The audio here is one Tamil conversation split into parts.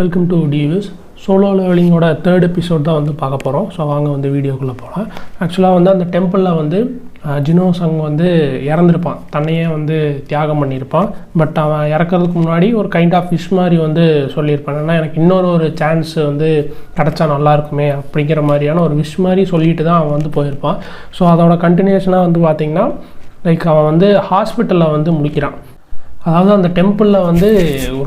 வெல்கம் டு டிவிஸ். சோலோ லெவலிங்கோட தேர்ட் எபிசோட் தான் வந்து பார்க்க போகிறோம். ஸோ வாங்க வந்து வீடியோக்குள்ளே போகலாம். ஆக்சுவலாக வந்து அந்த டெம்பிளில் வந்து ஜினோ சங் வந்து இறந்துருப்பான், தன்னையே வந்து தியாகம் பண்ணியிருப்பான். பட் அவன் இறக்கிறதுக்கு முன்னாடி ஒரு கைண்ட் ஆஃப் விஷ் மாதிரி வந்து சொல்லியிருப்பான். ஏன்னா எனக்கு இன்னொரு சான்ஸ் வந்து கிடச்சா நல்லாயிருக்குமே அப்படிங்கிற மாதிரியான ஒரு விஷ் மாதிரி சொல்லிட்டு தான் அவன் வந்து போயிருப்பான். ஸோ அதோட கண்டினியூஷனாக வந்து பார்த்திங்கன்னா அவன் வந்து ஹாஸ்பிட்டலில் வந்து முடிக்கிறான். அதாவது அந்த டெம்பிளில் வந்து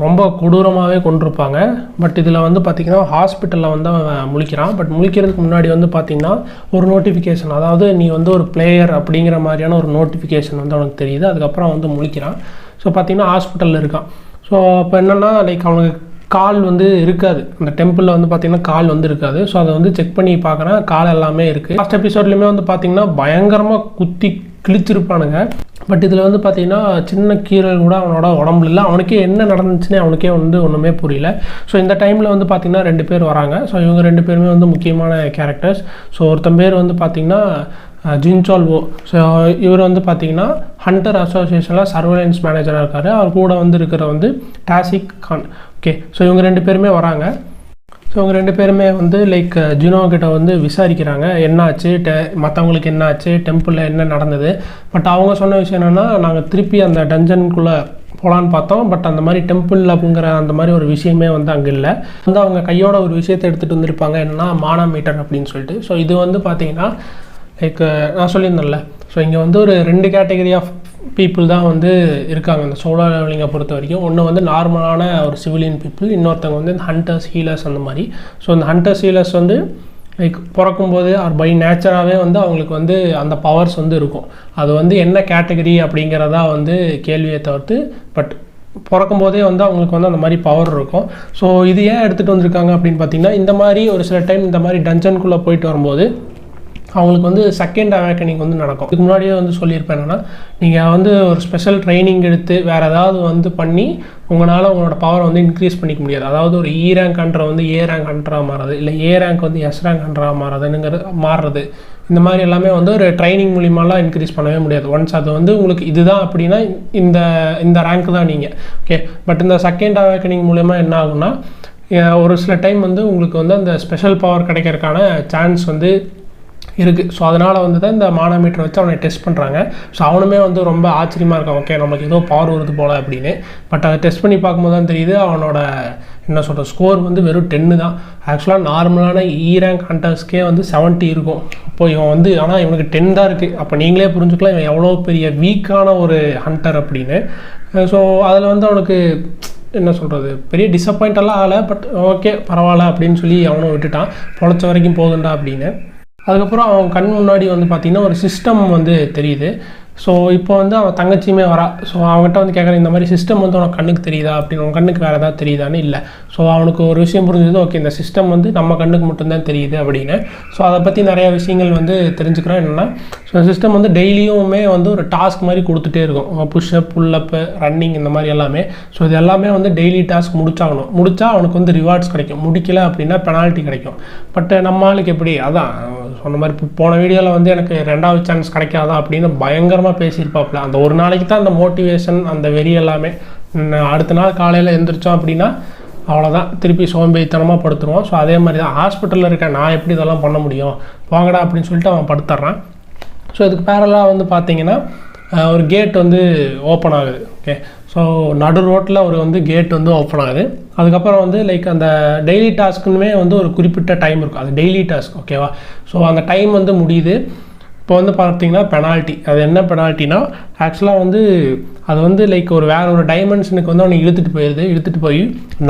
ரொம்ப கொடூரமாகவே கொண்டிருப்பாங்க. பட் இதில் வந்து பார்த்திங்கன்னா ஹாஸ்பிட்டலில் வந்து அவன் முழிக்கிறான். பட் முழிக்கிறதுக்கு முன்னாடி வந்து பார்த்திங்கன்னா ஒரு நோட்டிஃபிகேஷன், அதாவது நீ வந்து ஒரு பிளேயர் அப்படிங்கிற மாதிரியான ஒரு நோட்டிஃபிகேஷன் வந்து அவனுக்கு தெரியுது. அதுக்கப்புறம் வந்து முழிக்கிறான். ஸோ பார்த்திங்கன்னா ஹாஸ்பிட்டலில் இருக்கான். ஸோ அப்போ என்னென்னா அவனுக்கு கால் வந்து இருக்காது. அந்த டெம்பிளில் வந்து பார்த்திங்கன்னா கால் வந்து இருக்காது. ஸோ அதை வந்து செக் பண்ணி பார்க்குறேன், கால் எல்லாமே இருக்குது. லாஸ்ட் எபிசோட்லேயுமே வந்து பார்த்திங்கன்னா பயங்கரமாக குத்தி கிழிச்சிருப்பானுங்க. பட் இதில் வந்து பார்த்திங்கன்னா சின்ன கீரல் கூட அவனோட உடம்புல இல்லை. அவனுக்கே என்ன நடந்துச்சுன்னே அவனுக்கே வந்து ஒன்றுமே புரியல. ஸோ இந்த டைமில் வந்து பார்த்திங்கன்னா 2 பேர் வராங்க. ஸோ இவங்க 2 பேருமே வந்து முக்கியமான கேரக்டர்ஸ். ஸோ ஒருத்தன் பேர் வந்து பார்த்திங்கன்னா ஜின்சால்வோ. ஸோ இவர் வந்து பார்த்திங்கன்னா ஹண்டர் அசோசியேஷனில் சர்வேலன்ஸ் மேனேஜராக இருக்கார். அவர் கூட வந்து இருக்கிற வந்து டாசிக் கான். ஓகே, ஸோ இவங்க 2 பேருமே வராங்க. ஸோ அவங்க 2 பேருமே வந்து ஜினோ கிட்ட வந்து விசாரிக்கிறாங்க, என்னாச்சு, மற்றவங்களுக்கு என்னாச்சு, டெம்பிளில் என்ன நடந்தது. பட் அவங்க சொன்ன விஷயம் என்னென்னா, நாங்கள் திருப்பி அந்த டஞ்சனுக்குள்ளே போகலான்னு பார்த்தோம். பட் அந்த மாதிரி டெம்பிள் அப்படிங்கிற அந்த மாதிரி ஒரு விஷயமே வந்து அங்கே இல்லை. வந்து அவங்க கையோட ஒரு விஷயத்தை எடுத்துகிட்டு வந்திருப்பாங்க, என்னென்னா மானாமீட்டர் அப்படின்னு சொல்லிட்டு. ஸோ இது வந்து பார்த்திங்கன்னா நான் சொல்லியிருந்தேன்ல, ஸோ இங்கே வந்து ஒரு 2 கேட்டகரி ஆஃப் பீப்புள் தான் வந்து இருக்காங்க இந்த சோலோ லெவலிங்கை பொறுத்த வரைக்கும். ஒன்று வந்து நார்மலான ஒரு சிவிலியன் பீப்புள், இன்னொருத்தவங்க வந்து இந்த ஹண்டர்ஸ் ஹீலர்ஸ் அந்த மாதிரி. ஸோ இந்த ஹண்டர்ஸ் ஹீலர்ஸ் வந்து பிறக்கும்போது ஆர் பை நேச்சராகவே வந்து அவங்களுக்கு வந்து அந்த பவர்ஸ் வந்து இருக்கும். அது வந்து என்ன கேட்டகரி அப்படிங்கிறதா வந்து கேள்வியை தவிர்த்து, பட் பிறக்கும்போதே வந்து அவங்களுக்கு வந்து அந்த மாதிரி பவர் இருக்கும். ஸோ இது ஏன் எடுத்துகிட்டு வந்திருக்காங்க அப்படின்னு பார்த்தீங்கன்னா, இந்த மாதிரி ஒரு சில டைம் இந்த மாதிரி டஞ்சனுக்குள்ளே போயிட்டு வரும்போது அவங்களுக்கு வந்து செகண்ட் அவேக்கனிங் வந்து நடக்கும். இதுக்கு முன்னாடியே வந்து சொல்லியிருப்பேன் என்னென்னா, நீங்கள் வந்து ஒரு ஸ்பெஷல் ட்ரைனிங் எடுத்து வேறு ஏதாவது வந்து பண்ணி உங்களால் உங்களோட பவரை வந்து இன்க்ரீஸ் பண்ணிக்க முடியாது. அதாவது ஒரு E ரேங்க் ஹண்டர் வந்து A ரேங்க் ஹண்டராக மாறுறது, இல்லை A ரேங்க் வந்து S ரேங்க் ஹண்டராக மாறுறது, இந்த மாதிரி எல்லாமே வந்து ஒரு ட்ரைனிங் மூலிமாலாம் இன்க்ரீஸ் பண்ணவே முடியாது. ஒன்ஸ் அது வந்து உங்களுக்கு இதுதான் அப்படின்னா இந்த ரேங்க் தான் நீங்கள். ஓகே, பட் இந்த செகண்ட் அவேக்கனிங் மூலமா என்ன ஆகும்னா, ஒரு சில டைம் வந்து உங்களுக்கு வந்து அந்த ஸ்பெஷல் பவர் கிடைக்கிறதுக்கான சான்ஸ் வந்து இருக்குது. ஸோ அதனால் வந்து தான் இந்த மானாமீட்டர் வச்சு அவனை டெஸ்ட் பண்ணுறாங்க. ஸோ அவனுமே வந்து ரொம்ப ஆச்சரியமாக இருக்கான், ஓகே நம்மளுக்கு ஏதோ பவர் வருது போல் அப்படின்னு. பட் அதை டெஸ்ட் பண்ணி பார்க்கும்போது தான் தெரியுது அவனோட என்ன சொல்கிற ஸ்கோர் வந்து வெறும் 10 தான். ஆக்சுவலாக நார்மலான E ரேங்க் ஹண்டர்ஸ்க்கே வந்து 70 இருக்கும். இப்போ இவன் வந்து ஆனால் இவனுக்கு 10 தான் இருக்குது. அப்போ நீங்களே புரிஞ்சுக்கலாம் இவன் எவ்வளோ பெரிய வீக்கான ஒரு ஹண்டர் அப்படின்னு. ஸோ அதில் வந்து அவனுக்கு என்ன சொல்கிறது, பெரிய டிசப்பாயிண்டெல்லாம் ஆகலை. பட் ஓகே பரவாயில்ல அப்படின்னு சொல்லி அவனும் விட்டுட்டான், பொழைச்ச வரைக்கும் போதுண்டா அப்படின்னு. அதுக்கப்புறம் அவன் கண் முன்னாடி வந்து பார்த்திங்கன்னா ஒரு சிஸ்டம் வந்து தெரியுது. ஸோ இப்போ வந்து அவன் தங்கச்சியுமே வரா. ஸோ அவங்ககிட்ட வந்து கேட்குறேன், இந்த மாதிரி சிஸ்டம் வந்து உனக்கு கண்ணுக்கு தெரியுதா அப்படின்னு. உன் கண்ணுக்கு வேறு ஏதாவது தெரியுதான்னு. இல்லை. ஸோ அவனுக்கு ஒரு விஷயம் புரிஞ்சுது, ஓகே இந்த சிஸ்டம் வந்து நம்ம கண்ணுக்கு மட்டும்தான் தெரியுது அப்படின்னு. ஸோ அதை பற்றி நிறையா விஷயங்கள் வந்து தெரிஞ்சுக்கிறோம். என்னென்னா, ஸோ சிஸ்டம் வந்து டெய்லியுமே வந்து ஒரு டாஸ்க் மாதிரி கொடுத்துட்டே இருக்கும். புஷ்அப், புல்லப்பு, ரன்னிங் இந்த மாதிரி எல்லாமே. ஸோ இது எல்லாமே வந்து டெய்லி டாஸ்க் முடிச்சா அவனுக்கு வந்து ரிவார்ட்ஸ் கிடைக்கும். முடிக்கல அப்படின்னா பெனால்ட்டி கிடைக்கும். பட் நம்ம ஆளுக்கு எப்படி, அதான் சொன்ன மாதிரி போன வீடியோவில் வந்து எனக்கு 2வது சான்ஸ் கிடைக்காதா அப்படின்னு பயங்கரமாக பேசியிருப்பாப்புல. அந்த ஒரு நாளைக்கு தான் அந்த மோட்டிவேஷன், அந்த வெறி எல்லாமே. அடுத்த நாள் காலையில் எழுந்திரிச்சோம் அப்படின்னா அவ்வளோதான், திருப்பி சோம்பேறித்தனமாக படுத்துருவோம். ஸோ அதே மாதிரி தான் ஹாஸ்பிட்டலில் இருக்கேன், நான் எப்படி இதெல்லாம் பண்ண முடியும், வாங்கடா அப்படின்னு சொல்லிட்டு அவன் படுத்துட்றான். ஸோ இதுக்கு பேரலாக வந்து பார்த்தீங்கன்னா ஒரு கேட் வந்து ஓப்பன் ஆகுது. ஓகே, ஸோ நடு ரோட்டில் ஒரு வந்து கேட் வந்து ஓப்பன் ஆகுது. அதுக்கப்புறம் வந்து அந்த டெய்லி டாஸ்க்குமே வந்து ஒரு குறிப்பிட்ட டைம் இருக்கும். அது டெய்லி டாஸ்க், ஓகேவா. ஸோ அந்த டைம் வந்து முடியுது. இப்போ வந்து பார்த்தீங்கன்னா பெனால்ட்டி. அது என்ன பெனால்ட்டினா, ஆக்சுவலாக வந்து அது வந்து ஒரு வேறு ஒரு டைமென்ஷனுக்கு வந்து அவனை இழுத்துட்டு போய்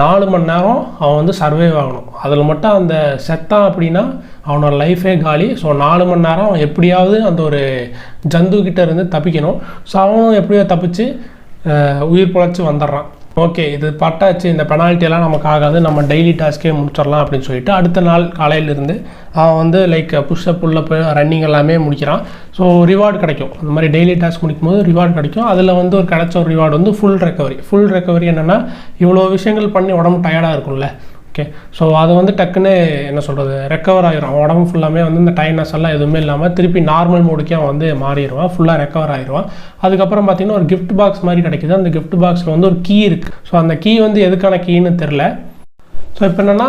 4 மணி நேரம் அவன் வந்து சர்வைவ் ஆகணும். அதில் மட்டும் அந்த செத்தான் அப்படின்னா அவனோட லைஃபே காலி. ஸோ 4 மணி நேரம் அவன் எப்படியாவது அந்த ஒரு ஜந்துக்கிட்ட இருந்து தப்பிக்கணும். ஸோ அவனும் எப்படியோ தப்பிச்சு உயிர் பிழைச்சி வந்துடுறான். ஓகே இது பட்டாச்சு, இந்த பெனால்ட்டியெல்லாம் நமக்கு ஆகாது, நம்ம டெய்லி டாஸ்க்கே முடிச்சிடலாம் அப்படின்னு சொல்லிட்டு அடுத்த நாள் காலையிலேருந்து அவன் வந்து புஷ்அப், புல்லப்பு, ரன்னிங் எல்லாமே முடிக்கிறான். ஸோ ரிவார்டு கிடைக்கும். அந்த மாதிரி டெய்லி டாஸ்க் முடிக்கும்போது ரிவார்டு கிடைக்கும். அதில் வந்து ஒரு கிடைச்ச ஒரு ரிவார்டு வந்து ஃபுல் ரெக்கவரி. என்னென்னா, இவ்வளோ விஷயங்கள் பண்ணி உடம்பு டயர்டாக இருக்கும்ல. ஓகே, ஸோ அது வந்து டக்குன்னு என்ன சொல்கிறது ரெக்கவர் ஆகிடும். உடம்பு ஃபுல்லாமே வந்து இந்த டயர்னஸ் எல்லாம் எதுவுமே இல்லாமல் திருப்பி நார்மல் மோடுக்கே அவன் வந்து மாறிடுவான், ஃபுல்லாக ரெக்கவர் ஆகிடுவான். அதுக்கப்புறம் பார்த்திங்கன்னா ஒரு கிஃப்ட் பாக்ஸ் மாதிரி கிடைக்கிது. அந்த கிஃப்ட் பாக்ஸில் வந்து ஒரு கீ இருக்குது. ஸோ அந்த கீ வந்து எதுக்கான கீன்னு தெரில. ஸோ இப்போ என்னென்னா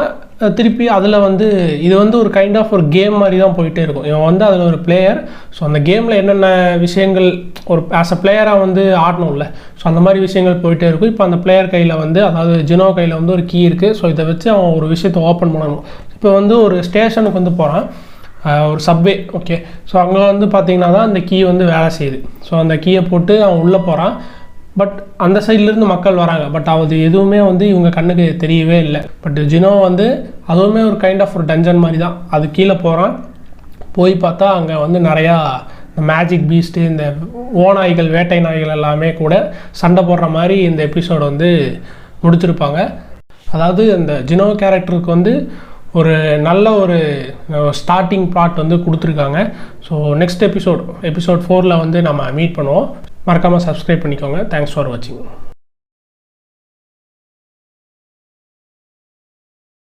திருப்பி அதில் வந்து இது வந்து ஒரு கைண்ட் ஆஃப் ஒரு கேம் மாதிரி தான் போயிட்டே இருக்கும். இவன் வந்து அதில் ஒரு பிளேயர். ஸோ அந்த கேமில் என்னென்ன விஷயங்கள் ஒரு ஆஸ் அ பிளேயராக வந்து ஆடணும்ல, ஸோ அந்த மாதிரி விஷயங்கள் போயிட்டே இருக்கும். இப்போ அந்த பிளேயர் கையில் வந்து அதாவது ஜினோ கையில் வந்து ஒரு கீ இருக்குது. ஸோ இதை வச்சு அவன் ஒரு விஷயத்தை ஓப்பன் பண்ணணும். இப்போ வந்து ஒரு ஸ்டேஷனுக்கு வந்து போகிறான், ஒரு சப்வே. ஓகே, ஸோ அங்கே வந்து பார்த்திங்கன்னா தான் அந்த கீ வந்து வேலை செய்யுது. ஸோ அந்த கீயை போட்டு அவன் உள்ளே போகிறான். பட் அந்த சைட்லேருந்து மக்கள் வராங்க. பட் அது எதுவுமே வந்து இவங்க கண்ணுக்கு தெரியவே இல்லை. பட் ஜினோ வந்து அதுவுமே ஒரு கைண்ட் ஆஃப் ஒரு டஞ்சன் மாதிரி தான். அது கீழே போகிறான். போய் பார்த்தா அங்கே வந்து நிறையா இந்த மேஜிக் பீஸ்ட்டு, இந்த ஓநாய்கள், வேட்டை நாய்கள் எல்லாமே கூட சண்டை போடுற மாதிரி இந்த எபிசோடு வந்து முடிச்சிருப்பாங்க. அதாவது இந்த ஜினோ கேரக்டருக்கு வந்து ஒரு நல்ல ஒரு ஸ்டார்டிங் பிளாட் வந்து கொடுத்துருக்காங்க. ஸோ நெக்ஸ்ட் எபிசோட் 4ல் வந்து நம்ம மீட் பண்ணுவோம். மறக்காமல் சப்ஸ்கிரைப் பண்ணிக்கோங்க. தேங்க்ஸ் ஃபார் வாட்சிங்.